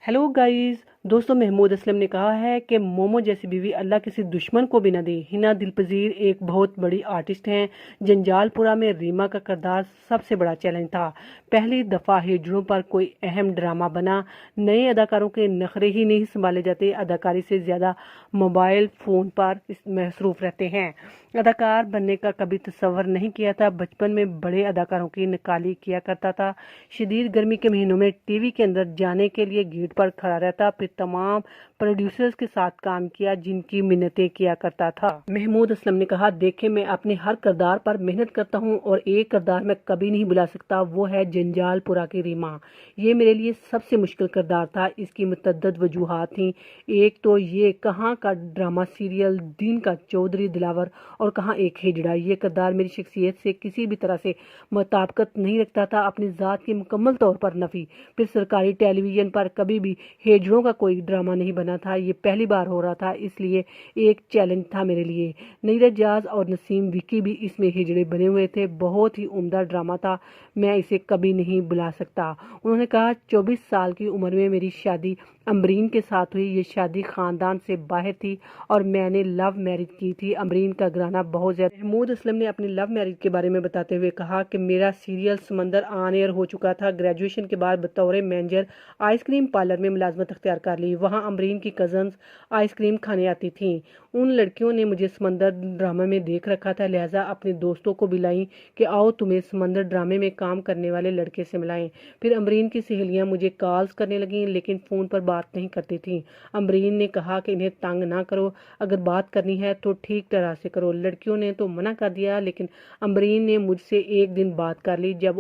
Hello guys. दोस्तों, महमूद असलम ने कहा है कि मोमो जैसी बीवी अल्लाह किसी दुश्मन को भी न दे। हिना दिलपजीर एक बहुत बड़ी आर्टिस्ट हैं। जंजालपुरा में रीमा का किरदार सबसे बड़ा चैलेंज था। पहली दफ़ा हिजड़ों पर कोई अहम ड्रामा बना। नए अदाकारों के नखरे ही नहीं संभाले जाते, अदाकारी से ज़्यादा मोबाइल फ़ोन पर मसरूफ़ रहते हैं। अदाकार बनने का कभी तसव्वुर नहीं किया था। बचपन में बड़े अदाकारों की नकाली किया करता था। शदीद गर्मी के महीनों में टीवी के अंदर जाने के लिए गेट पर खड़ा रहता, फिर तमाम प्रोड्यूसर्स के साथ काम किया जिनकी मिन्नतें किया करता था। महमूद असलम ने कहा, देखे मैं अपने हर किरदार पर मेहनत करता हूँ और एक किरदार मैं कभी नहीं भुला सकता, वो है जंजालपुरा की रीमा। ये मेरे लिए सबसे मुश्किल किरदार था। इसकी मुतअद्दिद वजूहात थीं। एक तो ये कहाँ का ड्रामा सीरियल दिन का चौधरी दिलावर और कहाँ एक हिजड़ा। ये किरदार मेरी शख्सियत से किसी भी तरह से मुताबिकत नहीं रखता था। अपनी ज़ात की मुकम्मल तौर पर नफ़ी। फिर सरकारी टेलीविज़न पर कभी भी हिजड़ों का कोई ड्रामा नहीं बना था। ये पहली बार हो रहा था, इसलिए एक चैलेंज था मेरे लिए। नीरज जाज और नसीम विकी भी इसमें हिजड़े बने हुए थे। बहुत ही उम्दा ड्रामा था, मैं इसे कभी नहीं भुला सकता। उन्होंने कहा, 24 साल की उम्र में मेरी शादी अमरीन के साथ हुई। ये शादी खानदान से बाहर थी और मैंने लव मैरिज की थी। अमरीन का घराना बहुत ज्यादा। महमूद असलम ने अपनी लव मैरिज के बारे में बताते हुए कहा कि मेरा सीरियल समंदर ऑन एयर हो चुका था। ग्रेजुएशन के बाद बतौर मैनेजर आइसक्रीम पार्लर में मुलाजमत अख्तियार कर ली। वहाँ अमरीन की कजन्स आइसक्रीम खाने आती थीं। उन लड़कियों ने मुझे समंदर ड्रामे में देख रखा था, लिहाजा अपने दोस्तों को बुलाई कि आओ तुम्हें समंदर ड्रामे में काम करने वाले लड़के से मिलाएं। फिर अमरीन की सहेलियां मुझे कॉल्स करने लगीं, लेकिन फ़ोन पर बात नहीं करती थीं। अमरीन ने कहा कि इन्हें तंग ना करो, अगर बात करनी है तो ठीक तरह से करो। लड़कियों ने तो मना कर दिया, लेकिन अमरीन ने मुझसे एक दिन बात कर ली। जब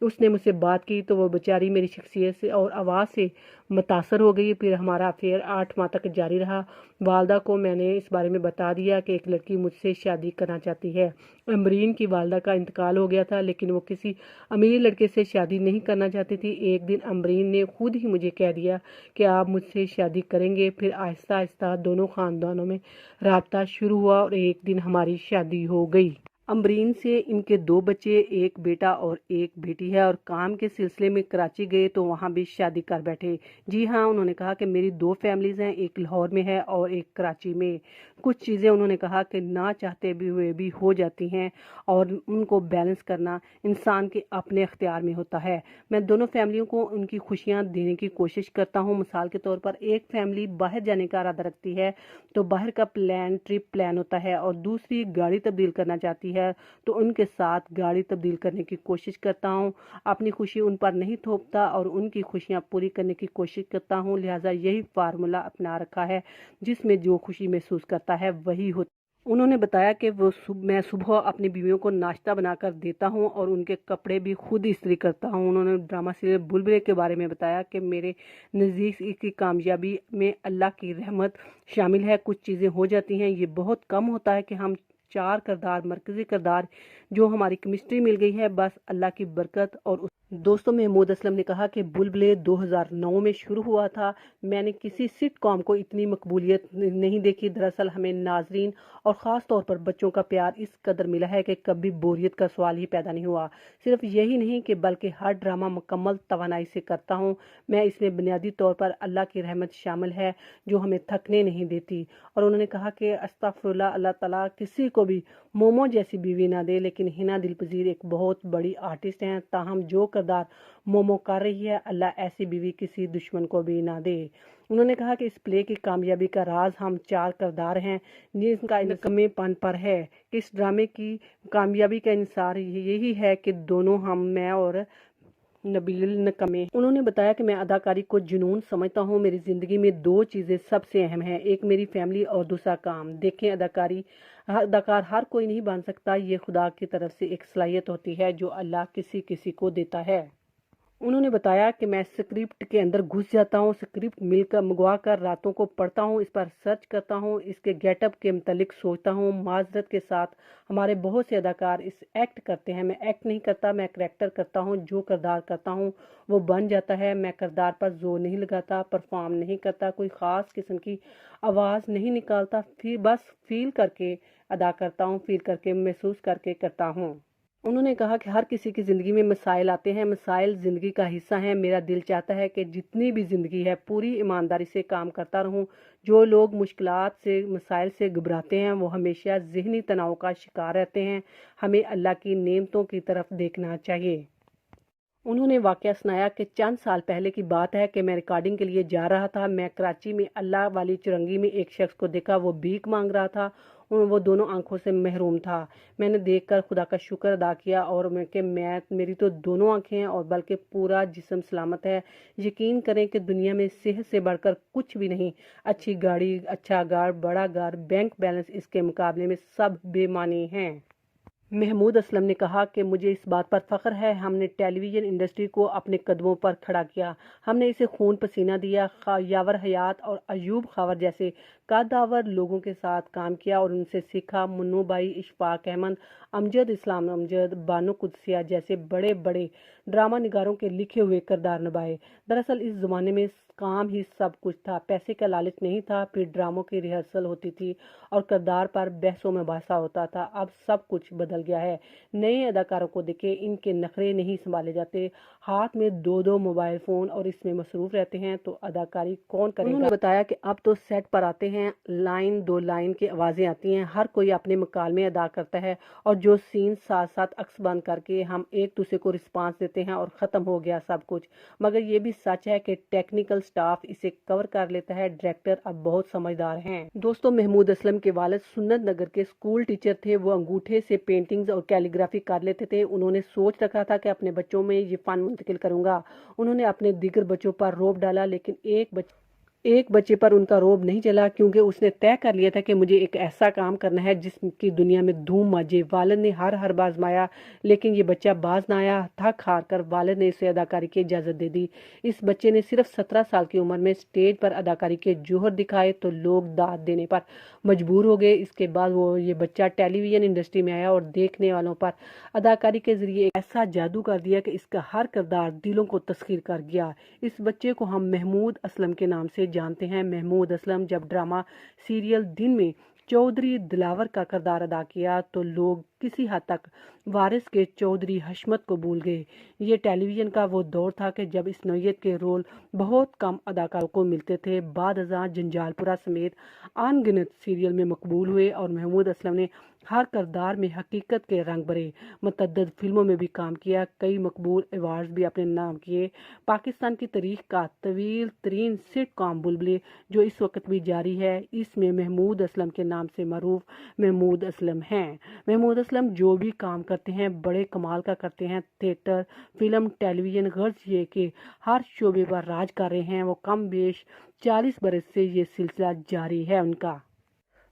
उसने मुझसे बात की तो वो बेचारी मेरी शख्सियत से और आवाज़ से मुतासर हो गई। फिर हमारा अफेयर 8 माह तक जारी रहा। वालदा को मैंने इस बारे में बता दिया कि एक लड़की मुझसे शादी करना चाहती है। अमरीन की वालदा का इंतकाल हो गया था, लेकिन वो किसी अमीर लड़के से शादी नहीं करना चाहती थी। एक दिन अमरीन ने खुद ही मुझे कह दिया कि आप मुझसे शादी करेंगे। फिर आहिस्ता आहिस्ता दोनों खानदानों में राब्ता शुरू हुआ और एक दिन हमारी शादी हो गई। अमरीन से इनके 2 बच्चे, एक बेटा और एक बेटी है, और काम के सिलसिले में कराची गए तो वहाँ भी शादी कर बैठे। जी हाँ, उन्होंने कहा कि मेरी 2 फैमिलीज़ हैं, एक लाहौर में है और एक कराची में। कुछ चीज़ें उन्होंने कहा कि ना चाहते भी हुए भी हो जाती हैं और उनको बैलेंस करना इंसान के अपने अख्तियार में होता है। मैं दोनों फैमिलियों को उनकी खुशियाँ देने की कोशिश करता हूँ। मिसाल के तौर पर एक फैमिली बाहर जाने का इरादा रखती है तो बाहर का ट्रिप प्लान होता है, और दूसरी गाड़ी तब्दील करना चाहती है तो उनके साथ गाड़ी तब्दील करने की कोशिश करता हूँ। अपनी खुशी उन पर नहीं थोपता और उनकी खुशियाँ पूरी करने की कोशिश करता हूँ। लिहाजा यही फार्मूला अपना रखा है, जिसमें जो खुशी महसूस करता है वही होता है। उन्होंने बताया कि मैं सुबह अपनी बीवियों को नाश्ता बनाकर देता हूं और उनके कपड़े भी खुद इस्त्री करता हूं। उन्होंने ड्रामा सीरियल बुलबुले के बारे में बताया कि मेरे नज़दीक इसकी कामयाबी में अल्लाह की रहमत शामिल है। कुछ चीज़ें हो जाती हैं, ये बहुत कम होता है कि हम 4 किरदार, मरकजी किरदार जो हमारी केमिस्ट्री मिल गई है, बस अल्लाह की बरकत। और दोस्तों, महमूद असलम ने कहा कि बुलबुले 2009 में शुरू हुआ था। मैंने किसी सिटकॉम को इतनी मकबूलियत नहीं देखी। दरअसल हमें नाजरीन और ख़ास तौर पर बच्चों का प्यार इस कदर मिला है कि कभी बोरियत का सवाल ही पैदा नहीं हुआ। सिर्फ यही नहीं कि बल्कि हर ड्रामा मुकम्मल तवानाई से करता हूँ मैं। इसमें बुनियादी तौर पर अल्लाह की रहमत शामिल है जो हमें थकने नहीं देती। और उन्होंने कहा कि अस्तगफुरुल्लाह, अल्लाह ताला किसी को भी मोमो जैसी बीवी ना दे। लेकिन हिना दिलपजीर एक बहुत बड़ी आर्टिस्ट हैं, ताहम जो किरदार मोमो कर रही है, अल्लाह ऐसी बीवी किसी दुश्मन को भी ना दे। उन्होंने कहा कि इस प्ले की कामयाबी का राज हम 4 किरदार हैं जिनका नकमेपन पर है कि इस ड्रामे की कामयाबी का इंसार यही है कि दोनों मैं और नबील नकमे। उन्होंने बताया कि मैं अदाकारी को जुनून समझता हूँ। मेरी ज़िंदगी में 2 चीज़ें सबसे अहम हैं, एक मेरी फैमिली और दूसरा काम। देखें, अदाकार हर कोई नहीं बन सकता। ये खुदा की तरफ से एक सलाहियत होती है जो अल्लाह किसी किसी को देता है। उन्होंने बताया कि मैं स्क्रिप्ट के अंदर घुस जाता हूँ, स्क्रिप्ट मंगवा कर रातों को पढ़ता हूँ, इस पर सर्च करता हूँ, इसके गेटअप के मुतालिक सोचता हूँ। माजरत के साथ हमारे बहुत से अदाकार इस एक्ट करते हैं, मैं एक्ट नहीं करता, मैं करैक्टर करता हूँ। जो किरदार करता हूँ वो बन जाता है। मैं किरदार पर जोर नहीं लगाता, परफॉर्म नहीं करता, कोई ख़ास किस्म की आवाज़ नहीं निकालता, फिर बस फील करके अदा करता हूँ, फील करके महसूस करके करता हूँ। उन्होंने कहा कि हर किसी की ज़िंदगी में मसाइल आते हैं, मसाइल ज़िंदगी का हिस्सा हैं। मेरा दिल चाहता है कि जितनी भी ज़िंदगी है पूरी ईमानदारी से काम करता रहूं। जो लोग मुश्किलात से मसाइल से घबराते हैं वो हमेशा ज़हनी तनाव का शिकार रहते हैं। हमें अल्लाह की नेमतों की तरफ देखना चाहिए। उन्होंने वाकया सुनाया कि चंद साल पहले की बात है कि मैं रिकॉर्डिंग के लिए जा रहा था। मैं कराची में अल्लाह वाली चुरंगी में एक शख्स को देखा, वो भीख मांग रहा था। वो दोनों आंखों से महरूम था। मैंने देखकर खुदा का शुक्र अदा किया और मैं मेरी तो दोनों आंखें हैं और बल्कि पूरा जिस्म सलामत है। यकीन करें कि दुनिया में सेहत से बढ़कर कुछ भी नहीं। अच्छी गाड़ी, अच्छा घर, बड़ा घर, बैंक बैलेंस, इसके मुकाबले में सब बेमानी हैं। महमूद असलम ने कहा कि मुझे इस बात पर फख्र है, हमने टेलीविज़न इंडस्ट्री को अपने कदमों पर खड़ा किया। हमने इसे खून पसीना दिया। यावर हयात और अयूब खावर जैसे कद्दावर लोगों के साथ काम किया और उनसे सीखा। मुन्नू भाई, इशफाक अहमद, अमजद इस्लाम अमजद, बानो कुदसिया जैसे बड़े बड़े ड्रामा निगारों के लिखे हुए किरदार निभाए। दरअसल इस ज़माने में काम ही सब कुछ था, पैसे का लालच नहीं था। फिर ड्रामों की रिहर्सल होती थी और किरदार पर बहसों में बासा होता था। अब सब कुछ बदल गया है। नए अदाकारों को देखे, इनके नखरे नहीं संभाले जाते। हाथ में दो दो मोबाइल फ़ोन और इसमें मसरूफ रहते हैं तो अदाकारी कौन करेगा। उन्होंने बताया कि अब तो सेट पर आते हैं, लाइन दो लाइन की आवाज़ें आती हैं, हर कोई अपने मुकालमे अदा करता है और जो सीन साथ साथ अक्स बंद करके हम एक दूसरे को रिस्पांस देते हैं और ख़त्म हो गया सब कुछ। मगर ये भी सच है कि टेक्निकल स्टाफ इसे कवर कर लेता है। डायरेक्टर अब बहुत समझदार हैं। दोस्तों, महमूद असलम के वालिद सुन्नत नगर के स्कूल टीचर थे। वो अंगूठे से पेंटिंग्स और कैलीग्राफी कर लेते थे। उन्होंने सोच रखा था कि अपने बच्चों में ये फन मुंतकिल करूंगा। उन्होंने अपने दीगर बच्चों पर रौब डाला, लेकिन एक बच्चे पर उनका रौब नहीं चला, क्योंकि उसने तय कर लिया था कि मुझे एक ऐसा काम करना है जिसकी दुनिया में धूम मचे। वालिद ने हर बार आजमाया, लेकिन ये बच्चा बाज ना आया। थक हार कर वालिद ने इसे अदाकारी की इजाज़त दे दी। इस बच्चे ने सिर्फ 17 साल की उम्र में स्टेज पर अदाकारी के जोहर दिखाए तो लोग दाद देने पर मजबूर हो गए। इसके बाद ये बच्चा टेलीविज़न इंडस्ट्री में आया और देखने वालों पर अदाकारी के जरिए ऐसा जादू कर दिया कि इसका हर किरदार दिलों को तस्खीर कर गया। इस बच्चे को हम महमूद असलम के नाम से जानते हैं। महमूद असलम जब ड्रामा सीरियल दिन में चौधरी दिलावर का किरदार अदा किया तो लोग किसी हद तक वारिस के चौधरी हशमत को भूल गए। ये टेलीविज़न का वो दौर था कि जब इस नौयत के रोल बहुत कम अदाकारों को मिलते थे। बाद अज़ां जंजालपुरा समेत अनगिनत सीरियल में मकबूल हुए और महमूद असलम ने हर किरदार में हकीकत के रंग भरे। मुतअद्दिद फिल्मों में भी काम किया, कई मकबूल अवार्ड्स भी अपने नाम किए। पाकिस्तान की तारीख का तवील तरीन सिटकॉम बुलबुले जो इस वक्त भी जारी है, इसमें महमूद असलम के नाम से मरूफ महमूद असलम हैं। महमूद असलम जो भी काम करते हैं बड़े कमाल का करते हैं। थिएटर, फिल्म, टेलीविज़न, गर्ज ये कि हर शोबे पर राज कर रहे हैं। वो कम बेश 40 बरस से ये सिलसिला जारी है उनका।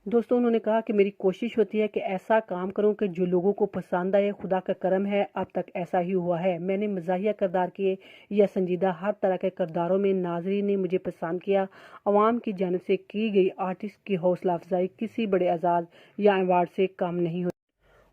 दोस्तों, उन्होंने कहा कि मेरी कोशिश होती है कि ऐसा काम करूं कि जो लोगों को पसंद आए। खुदा का करम है, अब तक ऐसा ही हुआ है। मैंने मज़ाहिया किरदार किए या संजीदा, हर तरह के किरदारों में नाज़रीन ने मुझे पसंद किया। अवाम की जानिब से की गई आर्टिस्ट की हौसला अफजाई किसी बड़े एजाज़ या अवार्ड से कम नहीं हो।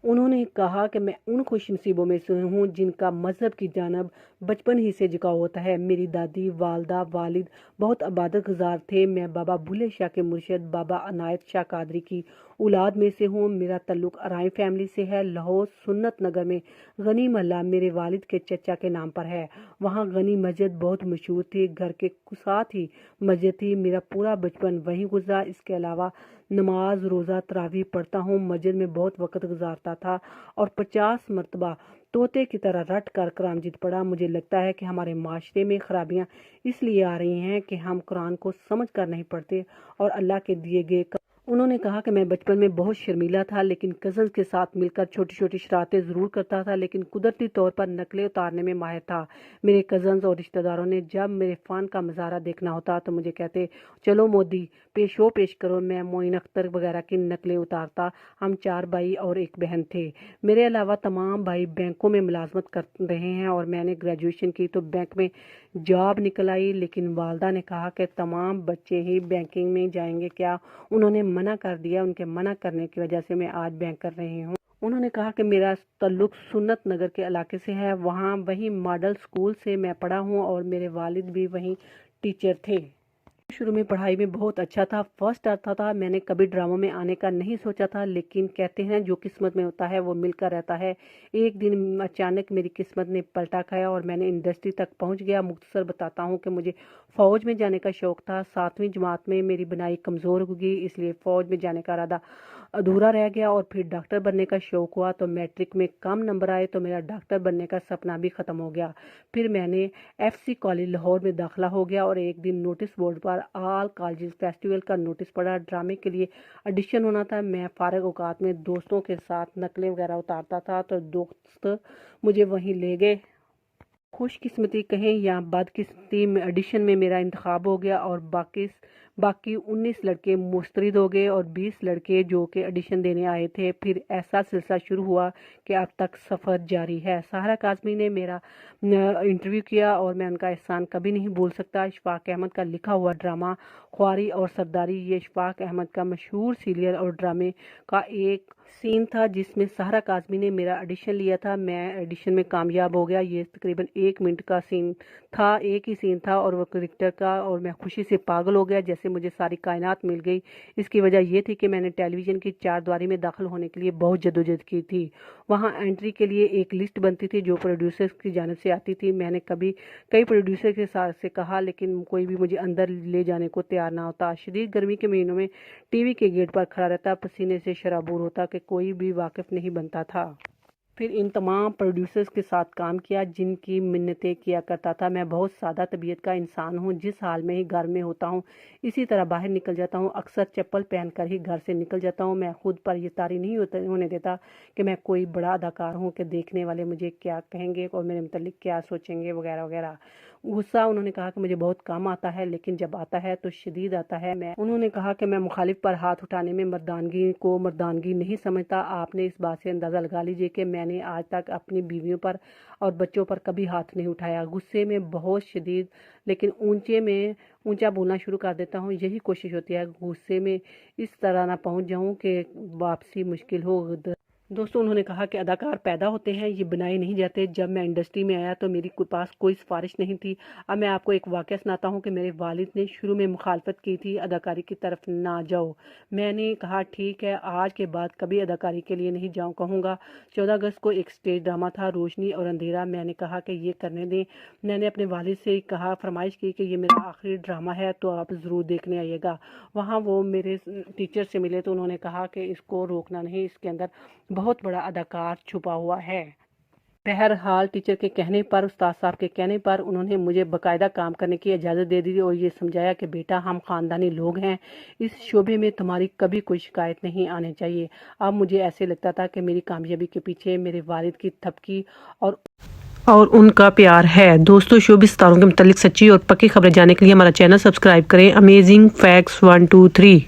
उन्होंने कहा कि मैं उन खुशनसीबों में से हूँ जिनका मजहब की जानब बचपन ही से झुकाव होता है। मेरी दादी, वालदा, वालिद बहुत इबादत गुजार थे। मैं बाबा बुल्ले शाह के मुर्शिद बाबा अनायत शाह कादरी की औलाद में से हूँ। मेरा ताल्लुक अराई फैमिली से है। लाहौर सुन्नत नगर में गनी महल्ला मेरे वालिद के चचा के नाम पर है। वहाँ गनी मस्जिद बहुत मशहूर थी। घर के साथ ही मस्जिद थी। मेरा पूरा बचपन वहीं गुजरा। इसके अलावा नमाज, रोज़ा, तरावी पढ़ता हूँ। मस्जिद में बहुत वक्त गुजारता था और 50 मरतबा तोते की तरह रट कर कुरान जीत पढ़ा। मुझे लगता है कि हमारे माशरे में खराबियाँ इसलिए आ रही हैं कि हम कुरान को समझ कर नहीं पढ़ते और अल्लाह के दिए गए। उन्होंने कहा कि मैं बचपन में बहुत शर्मीला था, लेकिन कज़न्स के साथ मिलकर छोटी छोटी शरारतें ज़रूर करता था, लेकिन कुदरती तौर पर नकलें उतारने में माहिर था। मेरे कज़न्स और रिश्तेदारों ने जब मेरे फ़न का मज़ारा देखना होता तो मुझे कहते, चलो मोदी पेश करो। मैं मोइन अख्तर वगैरह की नकलें उतारता। हम 4 भाई और एक बहन थे। मेरे अलावा तमाम भाई बैंकों में मुलाजमत कर रहे हैं और मैंने ग्रेजुएशन की तो बैंक में जॉब निकल आई, लेकिन वालदा ने कहा कि तमाम बच्चे ही बैंकिंग में जाएंगे क्या। उन्होंने मना कर दिया। उनके मना करने की वजह से मैं आज बैंक कर रही हूँ। उन्होंने कहा कि मेरा ताल्लुक सुन्नत नगर के इलाके से है। वहीं मॉडल स्कूल से मैं पढ़ा हूँ और मेरे वालिद भी वहीं टीचर थे। شروع میں پڑھائی میں بہت اچھا تھا، فرسٹ آتا تھا۔ میں نے کبھی ڈراموں میں آنے کا نہیں سوچا تھا، لیکن کہتے ہیں جو قسمت میں ہوتا ہے وہ مل کر رہتا ہے۔ ایک دن اچانک میری قسمت نے پلٹا کھایا اور میں نے انڈسٹری تک پہنچ گیا۔ مختصر بتاتا ہوں کہ مجھے فوج میں جانے کا شوق تھا۔ 7ویں جماعت میں میری بنائی کمزور ہو گئی، اس لیے فوج میں جانے کا ارادہ ادھورا رہ گیا، اور پھر ڈاکٹر بننے کا شوق ہوا تو میٹرک میں کم نمبر آئے تو میرا ڈاکٹر بننے کا سپنا بھی ختم ہو گیا۔ پھر میں نے FC کالج لاہور میں داخلہ ہو گیا، اور ایک دن نوٹس بورڈ پر آل کالجز فیسٹیول کا نوٹس پڑا۔ ڈرامے کے لیے آڈیشن ہونا تھا۔ میں فارغ اوقات میں دوستوں کے ساتھ نقلیں وغیرہ اتارتا تھا تو دوست مجھے وہیں لے گئے۔ خوش قسمتی کہیں یا بد قسمتی، آڈیشن میں میرا انتخاب ہو گیا اور باقی 19 لڑکے مسترد ہو گئے اور 20 لڑکے جو کہ آڈیشن دینے آئے تھے۔ پھر ایسا سلسلہ شروع ہوا کہ اب تک سفر جاری ہے۔ سہرا کاظمی نے میرا انٹرویو کیا اور میں ان کا احسان کبھی نہیں بھول سکتا۔ اشفاق احمد کا لکھا ہوا ڈرامہ خواری اور سرداری، یہ اشفاق احمد کا مشہور سیریل اور ڈرامے کا ایک سین تھا جس میں سہرا کاظمی نے میرا آڈیشن لیا تھا۔ میں آڈیشن میں کامیاب ہو گیا۔ یہ تقریباً 1 منٹ کا سین تھا، ایک ہی سین تھا اور وہ کریکٹر کا، اور میں خوشی سے پاگل ہو گیا جیسے مجھے ساری کائنات مل گئی۔ اس کی وجہ یہ تھی کہ میں نے ٹیلی ویژن کی 4 دیواری میں داخل ہونے کے لیے بہت جدوجہد کی تھی۔ وہاں انٹری کے لیے ایک لسٹ بنتی تھی جو پروڈیوسرز کی جانب سے آتی تھی۔ میں نے کئی پروڈیوسر کے ساتھ سے کہا، لیکن کوئی بھی مجھے اندر لے جانے کو تیار نہ ہوتا۔ شدید گرمی کے مہینوں میں ٹی وی کے گیٹ پر کھڑا رہتا، پسینے سے شرابور ہوتا کہ کوئی بھی واقف نہیں بنتا تھا۔ پھر ان تمام پروڈیوسرز کے ساتھ کام کیا جن کی منتیں کیا کرتا تھا۔ میں بہت سادہ طبیعت کا انسان ہوں، جس حال میں ہی گھر میں ہوتا ہوں اسی طرح باہر نکل جاتا ہوں۔ اکثر چپل پہن کر ہی گھر سے نکل جاتا ہوں۔ میں خود پر یہ طاری نہیں ہونے دیتا کہ میں کوئی بڑا اداکار ہوں کہ دیکھنے والے مجھے کیا کہیں گے اور میرے متعلق کیا سوچیں گے وغیرہ وغیرہ۔ غصہ انہوں نے کہا کہ مجھے بہت کم آتا ہے، لیکن جب آتا ہے تو شدید آتا ہے۔ انہوں نے کہا کہ میں مخالف پر ہاتھ اٹھانے میں مردانگی کو مردانگی نہیں سمجھتا۔ آپ نے اس بات سے اندازہ لگا لیجئے کہ میں نے آج تک اپنی بیویوں پر اور بچوں پر کبھی ہاتھ نہیں اٹھایا۔ غصے میں بہت شدید لیکن اونچا بولنا شروع کر دیتا ہوں۔ یہی کوشش ہوتی ہے غصے میں اس طرح نہ پہنچ جاؤں کہ واپسی مشکل ہو۔ دوستوں، انہوں نے کہا کہ اداکار پیدا ہوتے ہیں، یہ بنائے نہیں جاتے۔ جب میں انڈسٹری میں آیا تو میری پاس کوئی سفارش نہیں تھی۔ اب میں آپ کو ایک واقعہ سناتا ہوں کہ میرے والد نے شروع میں مخالفت کی تھی، اداکاری کی طرف نہ جاؤ۔ میں نے کہا ٹھیک ہے، آج کے بعد کبھی اداکاری کے لیے نہیں کہوں گا۔ 14 اگست کو ایک سٹیج ڈرامہ تھا، روشنی اور اندھیرا۔ میں نے کہا کہ یہ کرنے دیں۔ میں نے اپنے والد سے فرمائش کی کہ یہ میرا آخری ڈرامہ ہے تو آپ ضرور دیکھنے آئیے گا۔ وہاں وہ میرے ٹیچر سے ملے تو انہوں نے کہا کہ اس کو روکنا نہیں، اس کے اندر بہت بڑا اداکار چھپا ہوا ہے۔ بہرحال ٹیچر کے کہنے پر، استاد صاحب کے کہنے پر انہوں نے مجھے باقاعدہ کام کرنے کی اجازت دے دی اور یہ سمجھایا کہ بیٹا ہم خاندانی لوگ ہیں، اس شعبے میں تمہاری کبھی کوئی شکایت نہیں آنی چاہیے۔ اب مجھے ایسے لگتا تھا کہ میری کامیابی کے پیچھے میرے والد کی تھپکی اور ان کا پیار ہے۔ دوستو، شوبی ستاروں کے متعلق سچی اور پکی خبریں جاننے کے لیے ہمارا چینل سبسکرائب کریں۔ Amazing facts 1 2 3